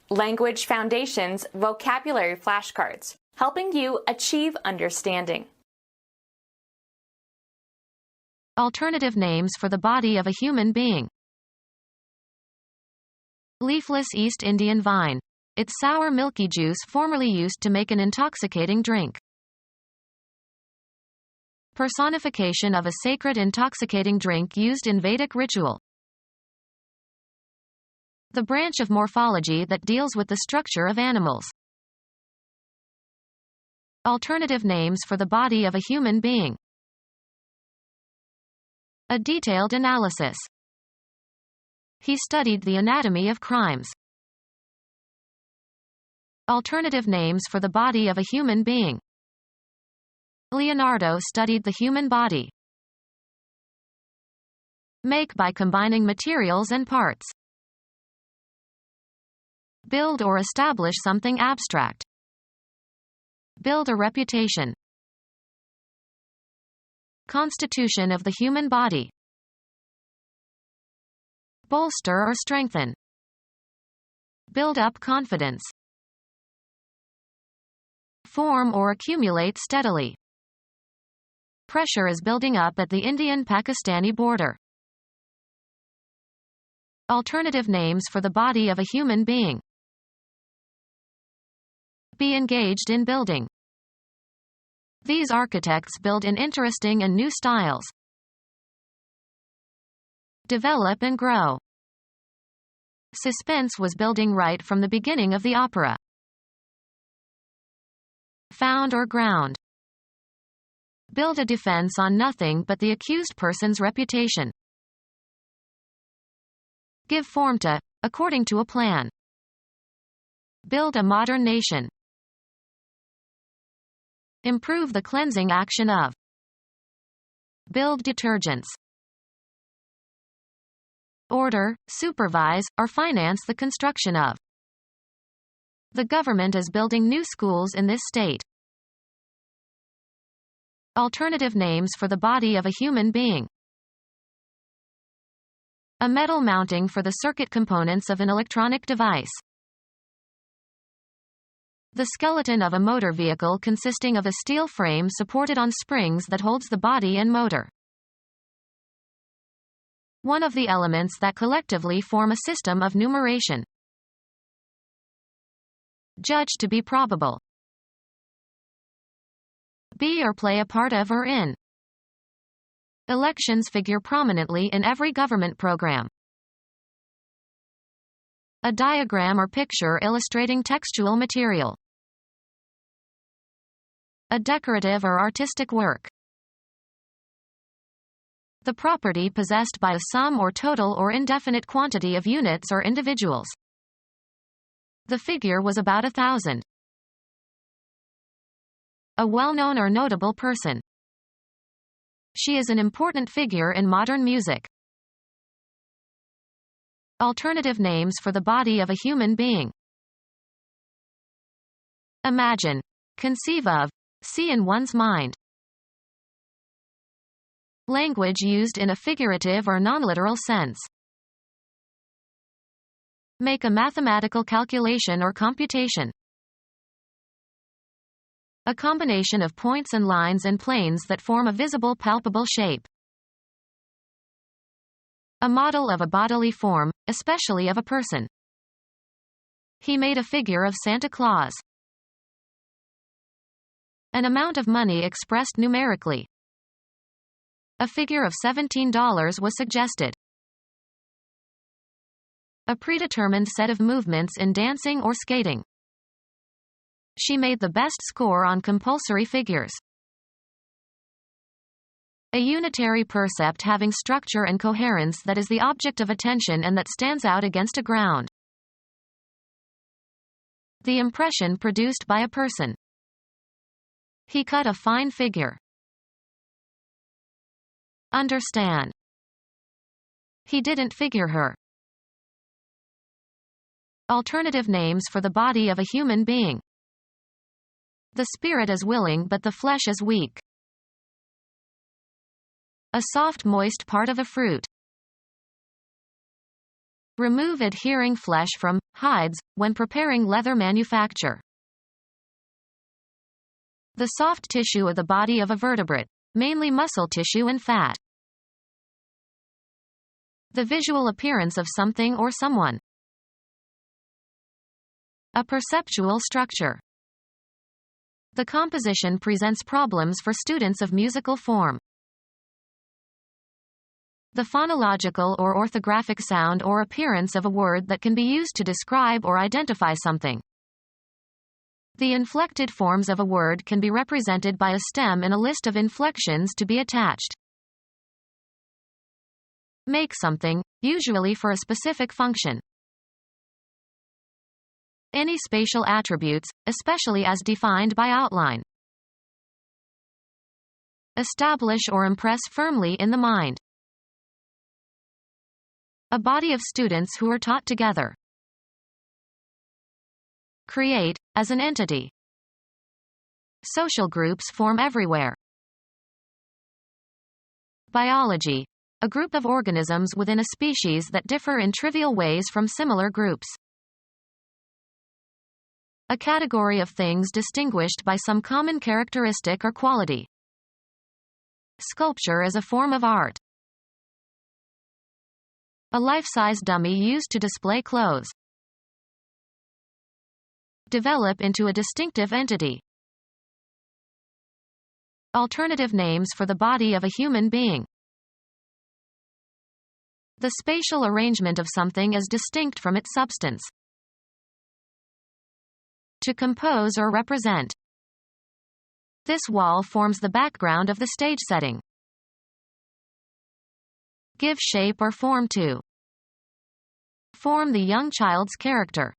Language Foundations Vocabulary Flashcards, helping you achieve understanding. Alternative names for the body of a human being. Leafless East Indian vine. Its sour milky juice formerly used to make an intoxicating drink. Personification of a sacred intoxicating drink used in Vedic ritual. The branch of morphology that deals with the structure of animals. Alternative names for the body of a human being. A detailed analysis. He studied the anatomy of crimes. Alternative names for the body of a human being. Leonardo studied the human body. Make by combining materials and parts. Build or establish something abstract. Build a reputation. Constitution of the human body. Bolster or strengthen. Build up confidence. Form or accumulate steadily. Pressure is building up at the Indian-Pakistani border. Alternative names for the body of a human being. Be engaged in building. These architects build in interesting and new styles. Develop and grow. Suspense was building right from the beginning of the opera. Found or ground. Build a defense on nothing but the accused person's reputation. Give form to, according to a plan. Build a modern nation. Improve the cleansing action of. Build detergents. Order, supervise, or finance the construction of. The government is building new schools in this state. Alternative names for the body of a human being. A metal mounting for the circuit components of an electronic device. The skeleton of a motor vehicle consisting of a steel frame supported on springs that holds the body and motor. One of the elements that collectively form a system of numeration. Judge to be probable. Be or play a part of or in. Elections figure prominently in every government program. A diagram or picture illustrating textual material. A decorative or artistic work. The property possessed by a sum or total or indefinite quantity of units or individuals. The figure was about 1,000. A well-known or notable person. She is an important figure in modern music. Alternative names for the body of a human being. Imagine. Conceive of. See in one's mind. Language used in a figurative or non-literal sense. Make a mathematical calculation or computation. A combination of points and lines and planes that form a visible palpable shape. A model of a bodily form, especially of a person. He made a figure of Santa Claus. An amount of money expressed numerically. A figure of $17 was suggested. A predetermined set of movements in dancing or skating. She made the best score on compulsory figures. A unitary percept having structure and coherence that is the object of attention and that stands out against a ground. The impression produced by a person. He cut a fine figure. Understand. He didn't figure her. Alternative names for the body of a human being. The spirit is willing but the flesh is weak. A soft moist part of a fruit. Remove adhering flesh from hides, when preparing leather manufacture. The soft tissue of the body of a vertebrate, mainly muscle tissue and fat. The visual appearance of something or someone. A perceptual structure. The composition presents problems for students of musical form. The phonological or orthographic sound or appearance of a word that can be used to describe or identify something. The inflected forms of a word can be represented by a stem in a list of inflections to be attached. Make something, usually for a specific function. Any spatial attributes, especially as defined by outline. Establish or impress firmly in the mind. A body of students who are taught together. Create, as an entity. Social groups form everywhere. Biology. A group of organisms within a species that differ in trivial ways from similar groups. A category of things distinguished by some common characteristic or quality. Sculpture is a form of art. A life-size dummy used to display clothes. Develop into a distinctive entity. Alternative names for the body of a human being. The spatial arrangement of something is distinct from its substance. To compose or represent. This wall forms the background of the stage setting. Give shape or form to. Form the young child's character.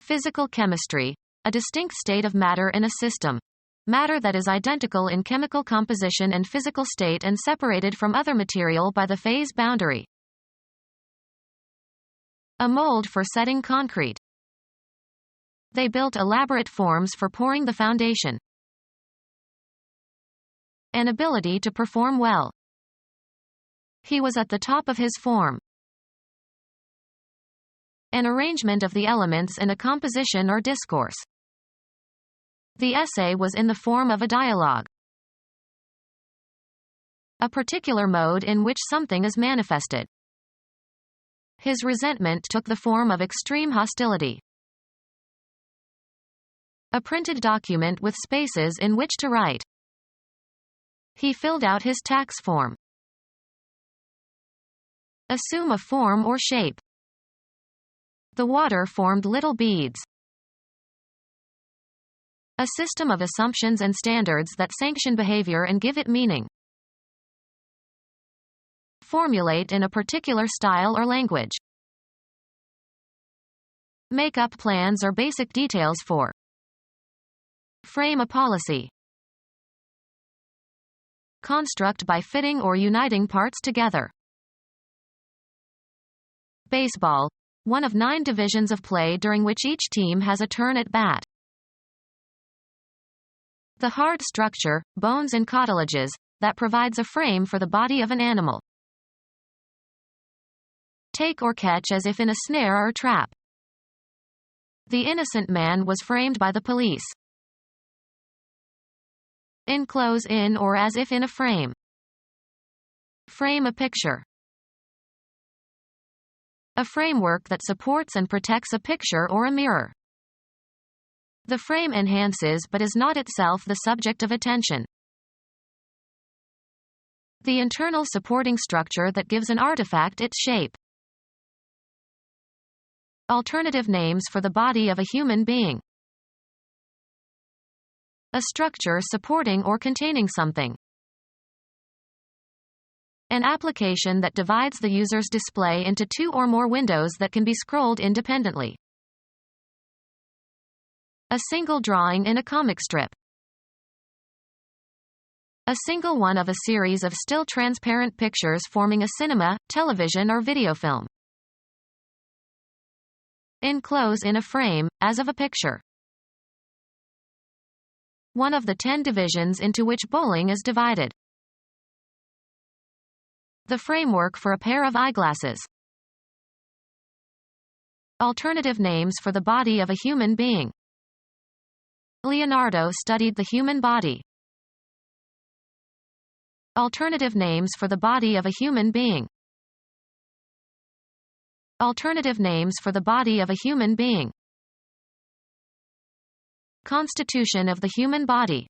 Physical chemistry. A distinct state of matter in a system. Matter that is identical in chemical composition and physical state and separated from other material by the phase boundary. A mold for setting concrete. They built elaborate forms for pouring the foundation. An ability to perform well. He was at the top of his form. An arrangement of the elements in a composition or discourse. The essay was in the form of a dialogue. A particular mode in which something is manifested. His resentment took the form of extreme hostility. A printed document with spaces in which to write. He filled out his tax form. Assume a form or shape. The water formed little beads. A system of assumptions and standards that sanction behavior and give it meaning. Formulate in a particular style or language. Make up plans or basic details for. Frame a policy. Construct by fitting or uniting parts together. Baseball. One of 9 divisions of play during which each team has a turn at bat. The hard structure, bones and cartilages, that provides a frame for the body of an animal. Take or catch as if in a snare or trap. The innocent man was framed by the police. Enclose in or as if in a frame. Frame a picture. A framework that supports and protects a picture or a mirror. The frame enhances but is not itself the subject of attention. The internal supporting structure that gives an artifact its shape. Alternative names for the body of a human being. A structure supporting or containing something. An application that divides the user's display into 2 or more windows that can be scrolled independently. A single drawing in a comic strip. A single one of a series of still transparent pictures forming a cinema, television or video film. Enclose in a frame, as of a picture. One of the 10 divisions into which bowling is divided. The framework for a pair of eyeglasses. Alternative names for the body of a human being. Leonardo studied the human body. Alternative names for the body of a human being. Alternative names for the body of a human being. Constitution of the human body.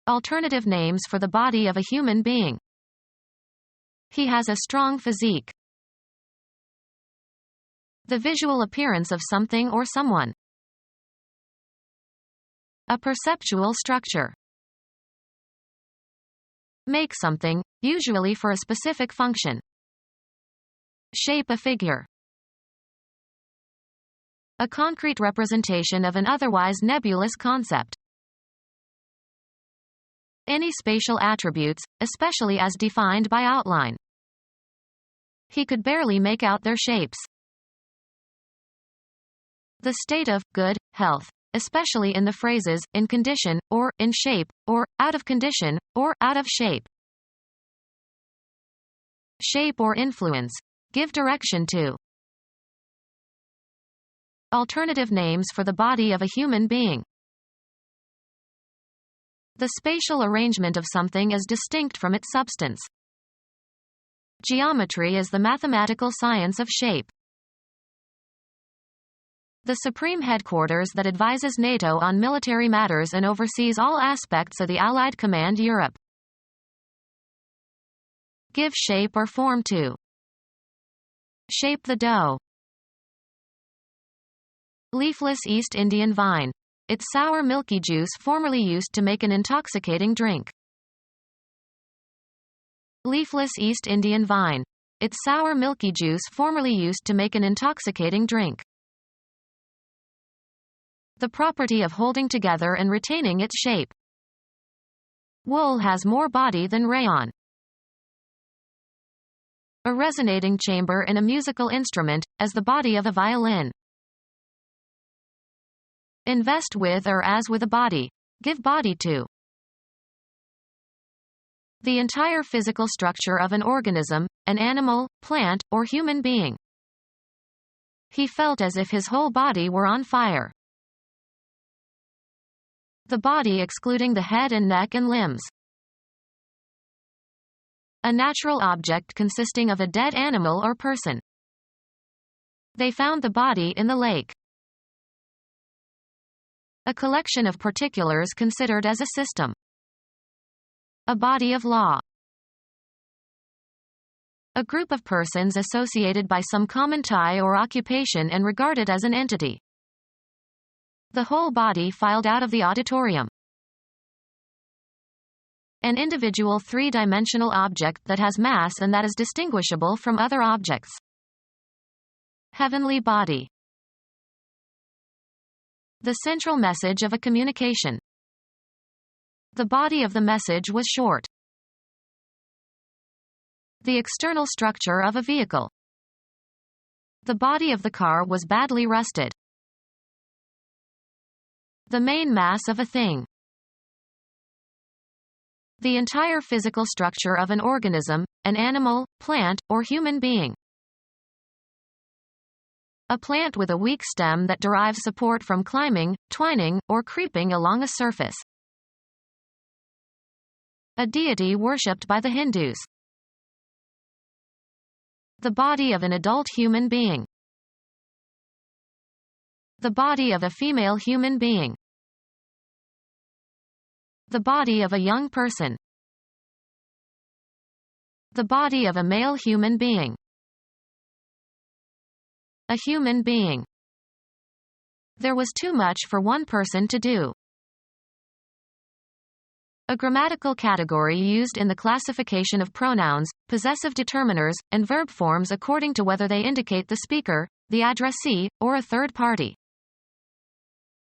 Alternative names for the body of a human being. He has a strong physique. The visual appearance of something or someone. A perceptual structure. Make something, usually for a specific function. Shape a figure. A concrete representation of an otherwise nebulous concept. Any spatial attributes, especially as defined by outline. He could barely make out their shapes. The state of good health, especially in the phrases in condition, or in shape, or out of condition, or out of shape. Shape or influence. Give direction to. Alternative names for the body of a human being. The spatial arrangement of something is distinct from its substance. Geometry is the mathematical science of shape. The supreme headquarters that advises NATO on military matters and oversees all aspects of the Allied Command Europe. Give shape or form to. Shape the dough. Leafless East Indian vine. Its sour milky juice formerly used to make an intoxicating drink. Leafless East Indian vine. Its sour milky juice formerly used to make an intoxicating drink. The property of holding together and retaining its shape. Wool has more body than rayon. A resonating chamber in a musical instrument, as the body of a violin. Invest with or as with a body. Give body to. The entire physical structure of an organism, an animal, plant, or human being. He felt as if his whole body were on fire. The body excluding the head and neck and limbs. A natural object consisting of a dead animal or person. They found the body in the lake. A collection of particulars considered as a system. A body of law. A group of persons associated by some common tie or occupation and regarded as an entity. The whole body filed out of the auditorium. An individual three-dimensional object that has mass and that is distinguishable from other objects. Heavenly body. The central message of a communication. The body of the message was short. The external structure of a vehicle. The body of the car was badly rusted. The main mass of a thing. The entire physical structure of an organism, an animal, plant, or human being. A plant with a weak stem that derives support from climbing, twining, or creeping along a surface. A deity worshipped by the Hindus. The body of an adult human being. The body of a female human being. The body of a young person. The body of a male human being. A human being. There was too much for one person to do. A grammatical category used in the classification of pronouns, possessive determiners, and verb forms according to whether they indicate the speaker, the addressee, or a third party.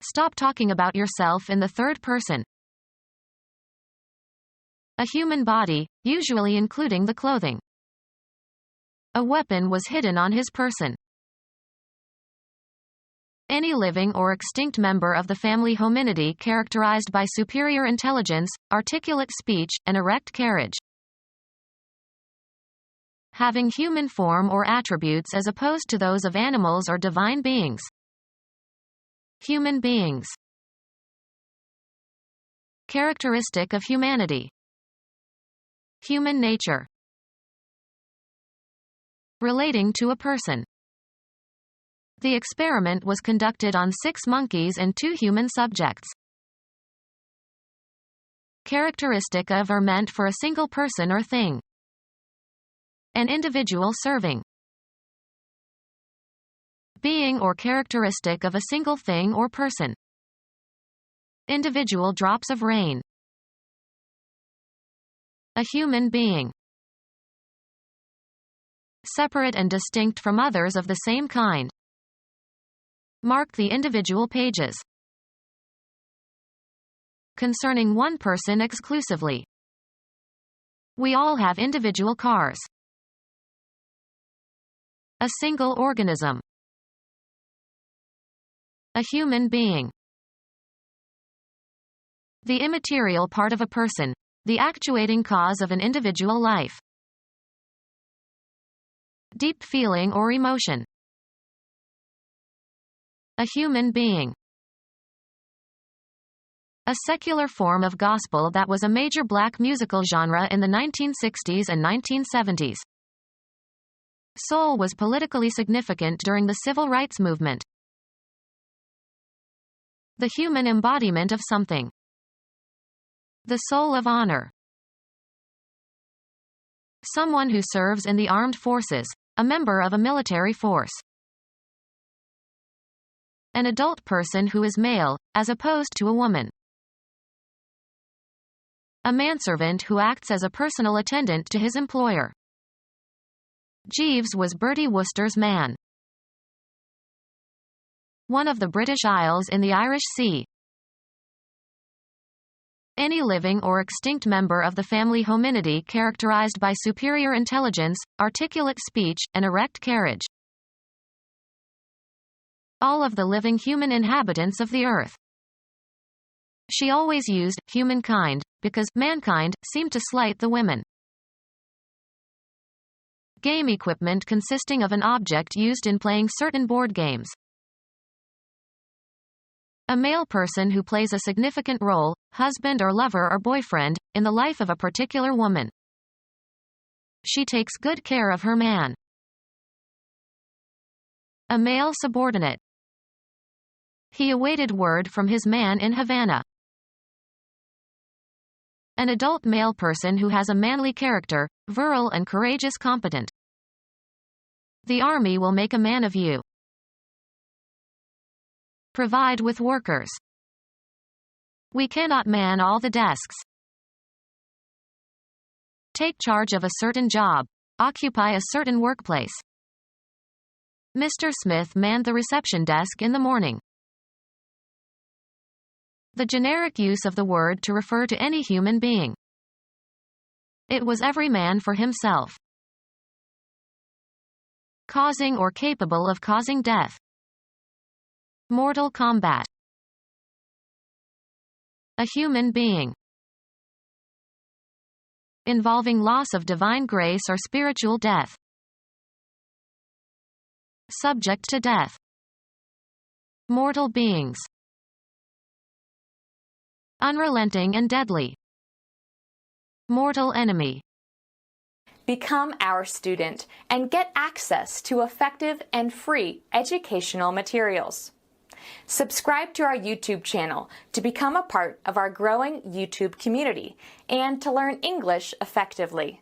Stop talking about yourself in the third person. A human body, usually including the clothing. A weapon was hidden on his person. Any living or extinct member of the family Hominidae characterized by superior intelligence, articulate speech, and erect carriage. having human form or attributes as opposed to those of animals or divine beings. Human beings. Characteristic of humanity. Human nature. Relating to a person. The experiment was conducted on 6 monkeys and 2 human subjects. Characteristic of or meant for a single person or thing. An individual serving. Being or characteristic of a single thing or person. Individual drops of rain. A human being. Separate and distinct from others of the same kind. Mark the individual pages. Concerning one person exclusively. We all have individual cars. A single organism. A human being. The immaterial part of a person, the actuating cause of an individual life. Deep feeling or emotion. A human being. A secular form of gospel that was a major black musical genre in the 1960s and 1970s. Soul was politically significant during the civil rights movement. The human embodiment of something. The soul of honor. Someone who serves in the armed forces, a member of a military force. An adult person who is male, as opposed to a woman. A manservant who acts as a personal attendant to his employer. Jeeves was Bertie Wooster's man. One of the British Isles in the Irish Sea. Any living or extinct member of the family Hominidae characterized by superior intelligence, articulate speech, and erect carriage. All of the living human inhabitants of the earth. She always used humankind, because mankind seemed to slight the women. Game equipment consisting of an object used in playing certain board games. A male person who plays a significant role, husband or lover or boyfriend, in the life of a particular woman. She takes good care of her man. A male subordinate. He awaited word from his man in Havana. An adult male person who has a manly character, virile and courageous, competent. The army will make a man of you. Provide with workers. We cannot man all the desks. Take charge of a certain job. Occupy a certain workplace. Mr. Smith manned the reception desk in the morning. The generic use of the word to refer to any human being. It was every man for himself. Causing or capable of causing death. Mortal combat. A human being. Involving loss of divine grace or spiritual death. Subject to death. Mortal beings. Unrelenting and deadly. Mortal enemy. Become our student and get access to effective and free educational materials. Subscribe to our YouTube channel to become a part of our growing YouTube community and to learn English effectively.